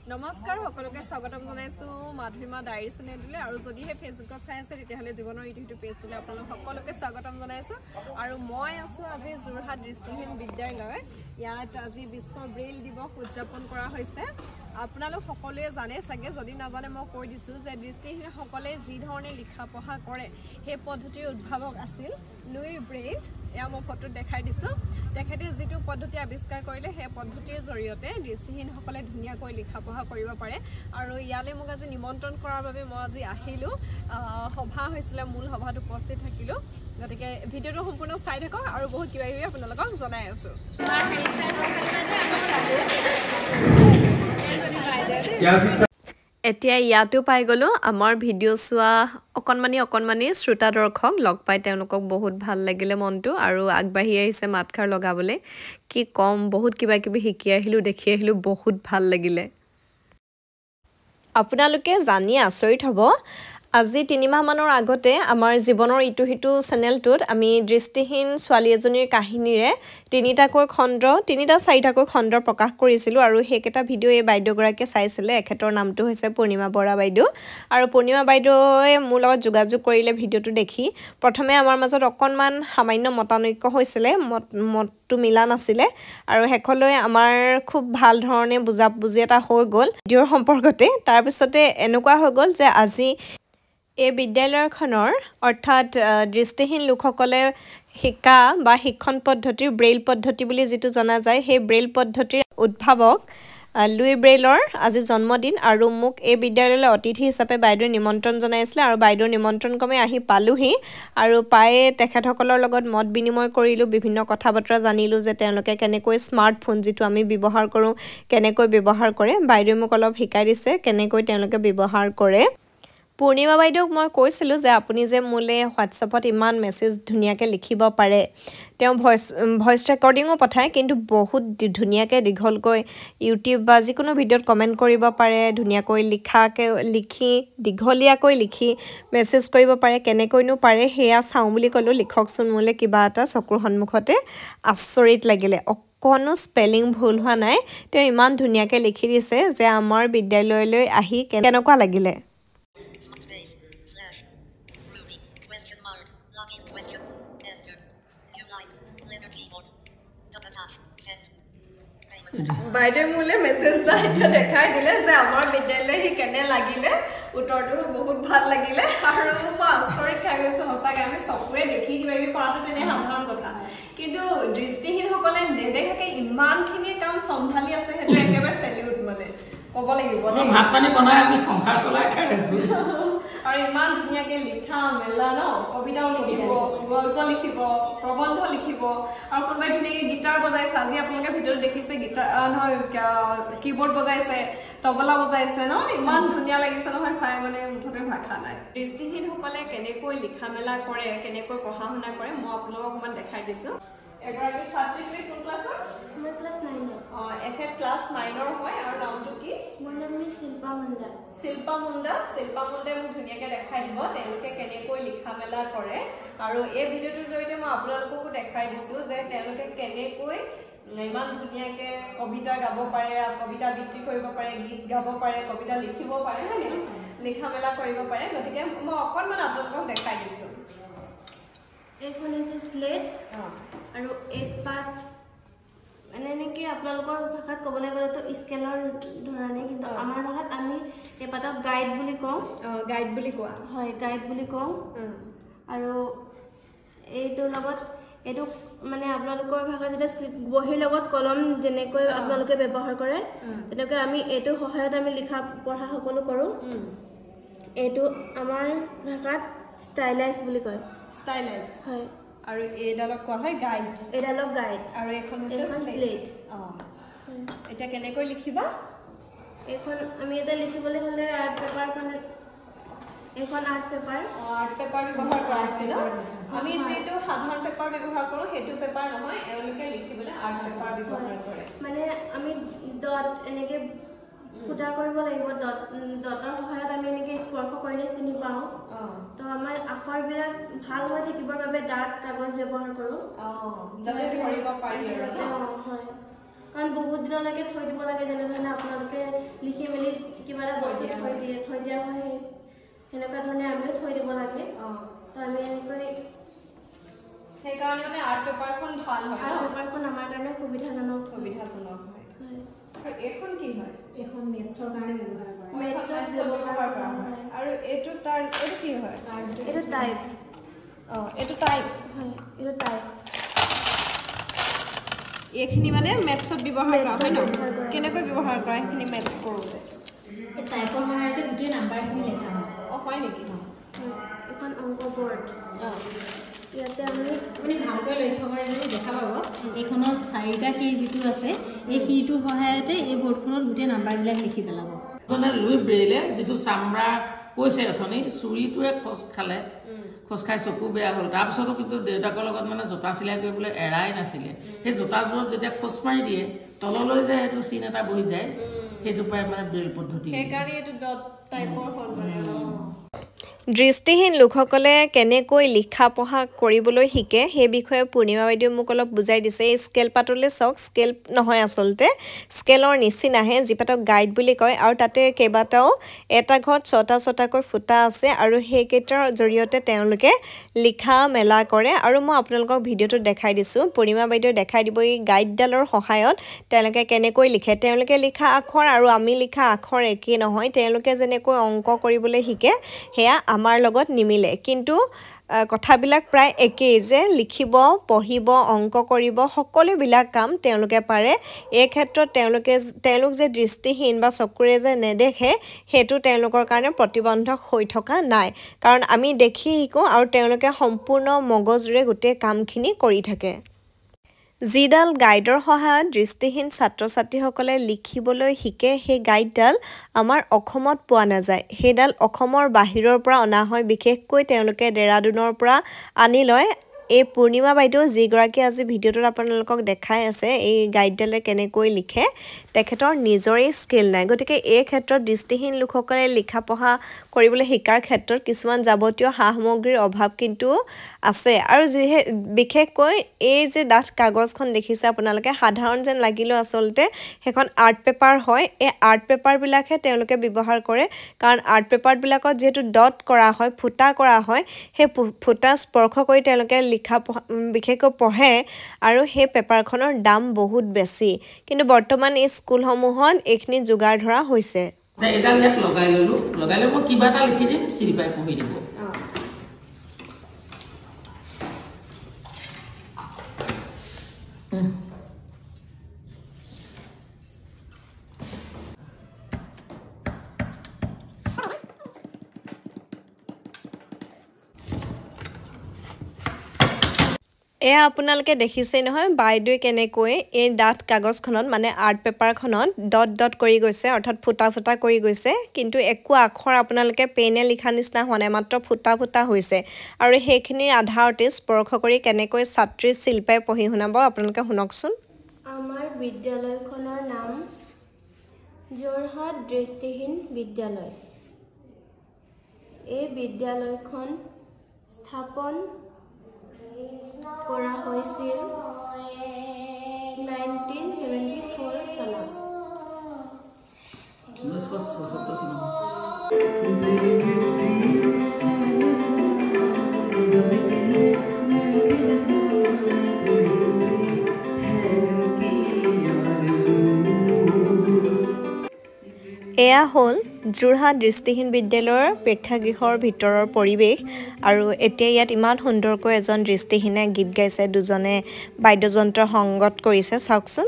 নমস্কাৰ সকলোকে স্বাগতম জনাইছো মাধুৰিমা ডায়েৰী চেনেললৈ আৰু যদিহে ফেচবুকত চাই আছে তেতিয়াহ'লে জীৱনৰ ইটো পেজটোলৈ আপোনালোক সকলোকে স্বাগতম জনাইছো আৰু মই আছো আজি যোৰহাট দৃষ্টিহীন বিদ্যালয় ইয়াত আজি বিশ্ব ব্ৰেইল দিৱস উদযাপন কৰা হৈছে আপোনালোক সকলোৱে জানে চাগে যদি নাজানে মই কৈ দিছো যে দৃষ্টিহীন সকলে যি ধৰণে লিখা পঢ়া কৰে সেই পদ্ধতিৰ উদ্ভাৱক আছিল লুই ব্ৰেইল এয়া মই ফটোত দেখাই দিছো তেখেতে যেটো পদ্ধতি আৱিষ্কাৰ কৰিলে সেই পদ্ধতিৰ জৰিয়তে দৃষ্টিহীন সকলে ধুনীয়াকৈ লিখা পঢ়া কৰিব পাৰে আৰু ইয়ালে মোক আজি নিমন্ত্ৰণ কৰাৰ বাবে মই আজি আহিলো সভা হৈছিল মূল সভাত উপস্থিত থাকিলো গতিকে ভিডিওটো সম্পূৰ্ণ চাই থাকক আৰু বহুত কিবা কিবি আপোনালোকক জনাই আছো এতিয়া ইয়াতো পাই গলো আমাৰ ভিডিও চোৱা অকনমানি শ্ৰোতা দৰ্শক লগ পাই তেওঁলোকক বহুত ভাল লাগিলে মনটো আৰু আগবাঢ়ি আহিছে মাতখাৰ লগাবলে কি কম বহুত কিবা কিবি শিকি আহিলো দেখি আহিলো বহুত ভাল লাগিলে আপোনালোকে জানি আচৰিত হ'ব আজি 3 মাহ মানৰ আগতে আমাৰ জীৱনৰ ইটো হিটো চেনেলটোত আমি দৃষ্টিহীন ছোৱালী এজনীৰ কাহিনীৰে 3টাকৈ খণ্ড 4টাকৈ খণ্ড প্ৰকাশ কৰিছিলো আৰু হেকেটা ভিডিও এই বাইদেউগৰাকীয়ে চাইছিলে এখেতৰ নামটো হৈছে পূৰ্ণিমা বৰা বাইদেউ আৰু পূৰ্ণিমা বাইদেউৱে মোৰ লগত যোগাযোগ কৰিলে ভিডিওটো দেখি প্ৰথমে আমাৰ মাজত অকনমান সামান্য মতানৈক্য হৈছিলে মতটো মিলা নাছিলে আৰু হেকলৈ আমাৰ খুব ভাল ধৰণে বুজি এটা হৈ গ'ল ভিডিওৰ সম্পৰ্কতে তাৰ পিছতে এনেকুৱা হৈ গ'ল যে আজি এই বিদ্যালয়খনৰ অৰ্থাৎ দৃষ্টিহীন লোকসকলে শিকা বা শিক্ষণ পদ্ধতি ব্ৰেইল পদ্ধতি বুলি যেটো জনা যায় সেই ব্ৰেইল পদ্ধতিৰ উদ্ভাৱক লুই ব্ৰেইলৰ আজি জন্মদিন আৰু মোক এই বিদ্যালয়লৈ অতিথি হিচাপে বাইদেউ নিমন্ত্ৰণ জনাইছিল আৰু বাইদেউৰ নিমন্ত্ৰণ ক্ৰমে আহি পালোহি আৰু পায়ে তেখেতসকলৰ লগত মত বিনিময় কৰিলো বিভিন্ন কথা বতৰা জানিলো যে তেওঁলোকে কেনেকৈ স্মাৰ্টফোন যেটো আমি ব্যৱহাৰ কৰো কেনেকৈ ব্যৱহাৰ কৰে বাইদেউ মোক অলপ শিকাই দিছে কেনেকৈ তেওঁলোকে ব্যৱহাৰ কৰে পূৰ্ণিমা বাইদেউক মই কৈছিলো যে আপুনি যে মোলে হোৱাটছএপত ইমান মেছেজ ধুনিয়াকে লিখিব পাৰে তেওঁ ভয়েস ৰেকৰ্ডিংও পঠায় কিন্তু বহুত ধুনিয়াকে দীঘলকৈ ইউটিউব বা যিকোনো ভিডিওত কমেন্ট কৰিব পাৰে ধুনিয়াকৈ লিখি দীঘলীয়াকৈ লিখি মেছেজ কৰিব পাৰে কেনেকৈনো পাৰে হেয়া চাও বুলি কলো লিখকচোন মোলে কিবা এটা চকুৰ সন্মুখতে আচৰিত লাগিলে কোনো স্পেলিং ভুল হোৱা নাই তেওঁ ইমান ধুনিয়াকে লিখি দিছে যে আমাৰ বিদ্যালয়লৈ আহি কেনেকুৱা লাগিলে বাইদেউ মোলে মেছেজ এটা দেখাই দিলে যে আমাৰ বিদ্যালয় হি কেনে লাগিলে উত্তৰটো বহুত ভাল লাগিলে আৰু মই আচৰিত খাই গৈছো হসাকে আমি চকুৰে দেখি কিবাবি কৰাটো তেনে সাধাৰণ কথা কিন্তু দৃষ্টিহীন সকলে নেদেখাকে ইমানখিনি কাম সম্ভালি আছে হেতু একেবাৰে সেলিউট মানে ক'ব লাগিব ভাত পানী বনাই আমি সংসাৰ চলাই খাই আছো আৰু ইমান ধুনিয়াকে লিখা মেলা ন কবিতাও লিখিব গল্প লিখিব প্ৰবন্ধ লিখিব আৰু কোনবাই ধুনিয়াকে গিটাৰ বজাইছে আজি আপোনালোকে ভিডিওত দেখিছে গিটাৰ নহয় কিবোৰ্ড বজাইছে তবলা বজাইছে ন ইমান ধুনিয়া লাগিছে নহয় চাই মানে মুঠতে ভাষা নাই দৃষ্টিহীন সকলে কেনেকৈ লিখা মেলা কৰে কেনেকৈ পঢ়া শুনা কৰে মই আপোনালোকক অকমান দেখাই দিছো এগৰাকী ছাত্ৰীক কোন ক্লাছৰ মই ক্লাছ 9 এখেত ক্লাছ 9 হয় আৰু নামটো কি মোৰ নাম শিল্পা মুণ্ডা মোক ধুনিয়াকে দেখাই দিব তেওঁলোকে কেনেকৈ লিখা মেলা কৰে আৰু এই ভিডিওটোৰ জৰিয়তে মই আপোনালোককো দেখাই দিছো যে তেওঁলোকে কেনেকৈ ইমান ধুনিয়াকে কবিতা গাব পাৰে কবিতা বৃত্তি কৰিব পাৰে গীত গাব পাৰে কবিতা লিখিব পাৰে হয় লিখা মেলা কৰিব পাৰে গতিকে মই অকনমান আপোনালোকক দেখাই দিছো এখন আছে স্লেট আৰু 8 পাত মানে নেকি আপোনালোকৰ ভাষাত ক'বলৈ গ'লে তো স্কেলৰ ধৰণে কিন্তু আমাৰ ভাষাত আমি এই পাতক গাইড বুলি কওঁ গাইড বুলি কোৱা হয় গাইড বুলি কওঁ আৰু এইটো লগত এটো মানে আপোনালোকৰ ভাষা যেটা বহিৰ লগত কলম যেনেকৈ আপোনালোকে ব্যৱহাৰ কৰে তেনেকৈ আমি এটো সহায়ত আমি লিখা পঢ়া সকলো কৰো এটো আমাৰ ভাষাত স্টাইলাইজ বুলি কয় স্টাইলাইজ হয় আৰু এডালক কোৱা হয় গাইড আৰু এখন হৈছে স্লেট এটা কেনেকৈ লিখিবা এখন আমি এটা লিখিবলৈ হলে আৰ্ট পেপাৰখন এখন আৰ্ট পেপাৰ ব্যৱহাৰ কৰা হয় ন আমি যেটো সাধাৰণ পেপাৰ ব্যৱহাৰ কৰো হেতু পেপাৰ নহয় এওঁলোকে লিখিবলৈ আৰ্ট পেপাৰ ব্যৱহাৰ কৰে মানে আমি ডট এনেকে ফুটা কৰিব লাগিব ডটৰ সহায়ত আমি এনেকে স্পৰ্শ কৰিলে চিনি পাওঁ তো আমাৰ আখৰবিলাক ভাল হৈ থাকিবৰ বাবে ডাৰ্ক কাগজ ব্যৱহাৰ কৰো যাতে ধৰিব পাৰি আৰু হয় কাৰণ বহুত দিনলৈকে থৈ দিব লাগে যেনে ধৰণে আপোনালোকে লিখি মেলি মানে আৰ্ট পেপাৰখন ভাল হয় আৰ্ট পেপাৰখন আমাৰ কাৰণে সুবিধাজনক হয় আৰু এইখন কি হয় এখন মেথছৰ কাৰণে ব্যৱহাৰ কৰা মেথছত ব্যৱহাৰ কৰা হয় আৰু এইটো কি হয় এইটো টাইপ এইটো টাইপ হয় এইটো টাইপ এইখিনি মানে মেথছত ব্যৱহাৰ কৰা হয় ন ব্যৱহাৰ কৰা। কেনেকৈ ব্যৱহাৰ কৰা সেইখিনি মেথছ কৰোঁতে এই টাইপৰ সহায়তে গোটেই নাম্বাৰখিনি লেখা হয় হয় নেকি এখন অংক বৰ্ড ইয়াতে আমি আপুনি ভালকৈ লক্ষ্য কৰে যদি দেখা পাব এইখনত 4টা শিৰ যিটো আছে এই শিৰটোৰ সহায়তে এই বৰ্ডখনত গোটেই নাম্বাৰবিলাক লিখি পেলাব লুই ব্ৰেইলে যিটো চামৰা কৈছে অথনি চুৰিটোৱে খোজ খাই চকু বেয়া হ'ল তাৰপিছতো কিন্তু দেউতাকৰ লগত মানে জোতা চিলাই কৰিবলৈ এৰাই নাছিলে সেই জোতাযোৰত যেতিয়া খোজ মাৰি দিয়ে তললৈ যে এইটো চিন এটা বহি যায় সেইটো পাই মানে ব্ৰেইল পদ্ধতি সেইকাৰণে এইটো ডট টাইপৰ হ'ল মানে দৃষ্টিহীন লোকসকলে কেনেকৈ লিখা পঢ়া কৰিবলৈ শিকে সেই বিষয়ে পূৰ্ণিমা বাইদেউ মোক অলপ বুজাই দিছে এই স্কেল পাতলৈ চাওক স্কেল নহয় আচলতে স্কেলৰ নিচিনাহে যিপাতক গাইড বুলি কয় আৰু তাতে কেইবাটাও এটা ঘৰত 6টাকৈ ফুটা আছে আৰু সেইকেইটাৰ জৰিয়তে তেওঁলোকে লিখা মেলা কৰে আৰু মই আপোনালোকক ভিডিঅ'টো দেখাই দিছোঁ পূৰ্ণিমা বাইদেউ দেখাই দিব এই গাইডডালৰ সহায়ত তেওঁলোকে কেনেকৈ লিখে তেওঁলোকে লিখা আখৰ আৰু আমি লিখা আখৰ একেই নহয় তেওঁলোকে যেনেকৈ অংক কৰিবলৈ শিকে সেয়া আমাৰ লগত নিমিলে কিন্তু কথাবিলাক প্ৰায় একেই যে লিখিব পঢ়িব অংক কৰিব সকলোবিলাক কাম তেওঁলোকে পাৰে এই ক্ষেত্ৰত তেওঁলোক যে দৃষ্টিহীন বা চকুৰে যে নেদেখে সেইটো তেওঁলোকৰ কাৰণে প্ৰতিবন্ধক হৈ থকা নাই কাৰণ আমি দেখি শিকোঁ আৰু তেওঁলোকে সম্পূৰ্ণ মগজুৰে গোটেই কামখিনি কৰি থাকে যিডাল গাইডৰ সহায়ত দৃষ্টিহীন ছাত্ৰ ছাত্ৰীসকলে লিখিবলৈ শিকে সেই গাইডডাল আমাৰ অসমত পোৱা নাযায় সেইডাল অসমৰ বাহিৰৰ পৰা অনা হয় বিশেষকৈ তেওঁলোকে ডেৰাডুনৰ পৰা আনি লয় এই পূৰ্ণিমা বাইদেউ যিগৰাকী আজি ভিডিঅ'টোত আপোনালোকক দেখাই আছে এই গাইডডালে কেনেকৈ লিখে তেখেতৰ নিজৰে স্কিল নাই গতিকে এই ক্ষেত্ৰত দৃষ্টিহীন লোকসকলে লিখা পঢ়া কৰিবলৈ শিকাৰ ক্ষেত্ৰত কিছুমান যাৱতীয় সামগ্ৰীৰ অভাৱ কিন্তু আছে আৰু বিশেষকৈ এই যে ডাঠ কাগজখন দেখিছে আপোনালোকে সাধাৰণ যেন লাগিলেও আচলতে সেইখন আৰ্ট পেপাৰ হয় এই আৰ্ট পেপাৰবিলাকহে তেওঁলোকে ব্যৱহাৰ কৰে কাৰণ আৰ্ট পেপাৰবিলাকত যিহেতু ডট কৰা হয় ফুটা কৰা হয় সেই ফুটা স্পৰ্শ কৰি তেওঁলোকে লিখা বিশেষকৈ পঢ়ে আৰু সেই পেপাৰখনৰ দাম বহুত বেছি কিন্তু বৰ্তমান এই স্কুলসমূহত এইখিনি যোগাৰ ধৰা হৈছে এডাল ইয়াত লগাই ললো লগাই লৈ মই কিবা এটা লিখি দিম চিৰি পাই পঢ়ি দিব এয়া আপোনালোকে দেখিছেই নহয় বাইদেৱে কেনেকৈ এই ডাঠ কাগজখনত মানে আৰ্ট পেপাৰখনত ডট ডট কৰি গৈছে অৰ্থাৎ ফুটা ফুটা কৰি গৈছে কিন্তু একো আখৰ আপোনালোকে পেনে লিখা নিচিনা হোৱা নাই মাত্ৰ ফুটা ফুটা হৈছে আৰু সেইখিনিৰ আধাৰতে স্পৰ্শ কৰি কেনেকৈ ছাত্ৰী শিল্পাই পঢ়ি শুনাব আপোনালোকে শুনকচোন আমাৰ বিদ্যালয়খনৰ নাম যোৰহাট দৃষ্টিহীন বিদ্যালয় এই বিদ্যালয়খন স্থাপন কৰা হৈছিল 1974 চনত এয়া হ'ল যোৰহাট দৃষ্টিহীন বিদ্যালয়ৰ প্ৰেক্ষাগৃহৰ ভিতৰৰ পৰিৱেশ আৰু এতিয়া ইয়াত ইমান সুন্দৰকৈ এজন দৃষ্টিহীনে গীত গাইছে দুজনে বাদ্যযন্ত্ৰ সংগত কৰিছে চাওকচোন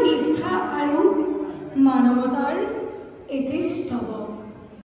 নিষ্ঠা আৰু মানৱতাৰ এটি স্তৱ